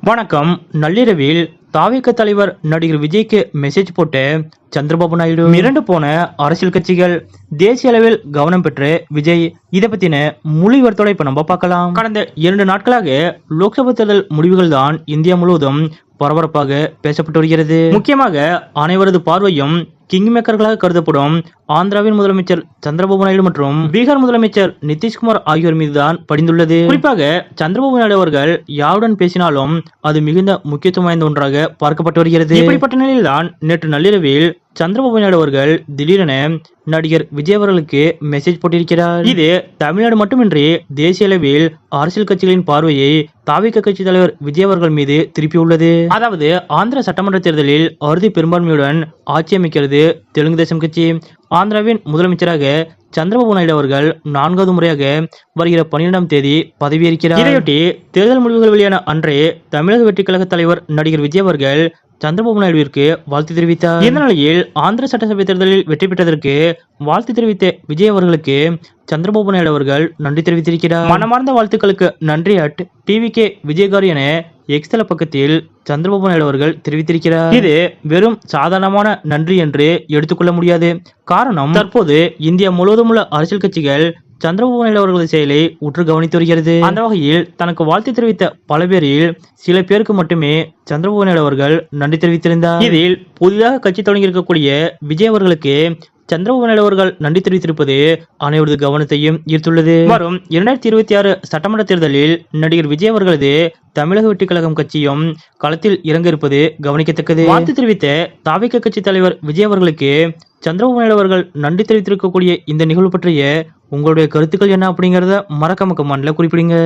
வணக்கம். நள்ளிரவில் தாவேக தலைவர் நடிகர் விஜய்க்கு மெசேஜ் போட்டு சந்திரபாபு நாயுடு. மிரண்டு போன அரசியல் கட்சிகள், தேசிய அளவில் கவனம் பெற்ற விஜய். இதை பத்தின முழு விவரத்தோட இப்ப நம்ம பார்க்கலாம். கடந்த 2 நாட்களாக லோக்சபா தேர்தல் முடிவுகள் தான் இந்தியா முழுவதும் பரபரப்பாக பேசப்பட்டு வருகிறது. முக்கியமாக அனைவரது பார்வையும் கிங் மேக்கர்களாக கருதப்படும் ஆந்திராவின் முதலமைச்சர் சந்திரபாபு நாயுடு மற்றும் பீகார் முதலமைச்சர் நிதிஷ்குமார் ஆகியோர் மீதுதான் படிந்துள்ளது. குறிப்பாக சந்திரபாபு நாயுடு அவர்கள் யாருடன் பேசினாலும் அது மிகுந்த முக்கியத்துவம் வாய்ந்த ஒன்றாக பார்க்கப்பட்டு வருகிறது. இப்படிப்பட்ட நிலையில்தான் நேற்று நள்ளிரவில் சந்திரபாபு நாயுடு அவர்கள் திடீரென நடிகர் விஜய் அவர்களுக்கு மெசேஜ் போட்டிருக்கிறார். இது தமிழ்நாடு மட்டுமின்றி தேசிய அளவில் அரசியல் கட்சிகளின் பார்வையை தாவேக கட்சி தலைவர் விஜய் அவர்கள் மீது திருப்பியுள்ளது. அதாவது ஆந்திர சட்டமன்ற தேர்தலில் அறுதி பெரும்பான்மையுடன் ஆட்சி அமைக்கிறது தெலுங்கு தேசம் கட்சி. ஆந்திராவின் முதலமைச்சராக சந்திரபாபு நாயுடு அவர்கள் 4வது முறையாக வருகிற 12ஆம் தேதி பதவியேற்கிறார். இதையொட்டி தேர்தல் முடிவுகள் வெளியான அன்றே தமிழக வெற்றிக் கழக தலைவர் நடிகர் விஜய் அவர்கள் சந்திரபாபு நாயுடுவிற்கு வாழ்த்து தெரிவித்தார். இந்த நிலையில் ஆந்திர சட்டசபை தேர்தலில் வெற்றி பெற்றதற்கு வாழ்த்து தெரிவித்த விஜய் அவர்களுக்கு சந்திரபாபு நாயுடு அவர்கள் நன்றி தெரிவித்திருக்கிறார். மனமார்ந்த வாழ்த்துக்களுக்கு நன்றி TVK விஜயகார் என எக்ஸ்தல பக்கத்தில் சந்திரபாபு நாயுடு அவர்கள் தெரிவித்திருக்கிறார். இது வெறும் சாதாரணமான நன்றி என்று எடுத்துக்கொள்ள முடியாது. காரணம், தற்போது இந்தியா முழுவதும் உள்ள அரசியல் கட்சிகள் சந்திரபாபு நாயுடு அவர்களது செயலை உற்று கவனித்து வருகிறது. அந்த வகையில் தனக்கு வாழ்த்து தெரிவித்த பல பேரில் சில பேருக்கு மட்டுமே சந்திரபாபு நாயுடு அவர்கள் நன்றி தெரிவித்திருந்தார். இதில் புதிதாக கட்சி தொடங்கி இருக்கக்கூடிய விஜய் அவர்களுக்கு சந்திரபாபு நாயுடு அவர்கள் நன்றி தெரிவித்திருப்பது அனைவரது கவனத்தையும் ஈர்த்துள்ளது. வரும் 2026 சட்டமன்ற தேர்தலில் நடிகர் விஜய் அவர்களது தமிழக வெற்றிக் கழகம் கட்சியும் களத்தில் இறங்க இருப்பது கவனிக்கத்தக்கது. வாழ்த்து தெரிவித்த தாவேக கட்சி தலைவர் விஜய் அவர்களுக்கு சந்திரபாபு நாயுடு அவர்கள் நன்றி தெரிவித்திருக்கக்கூடிய இந்த நிகழ்வு பற்றிய உங்களுடைய கருத்துக்கள் என்ன அப்படிங்கறத மறக்காம கமெண்ட்ல குறிப்பிடுங்க.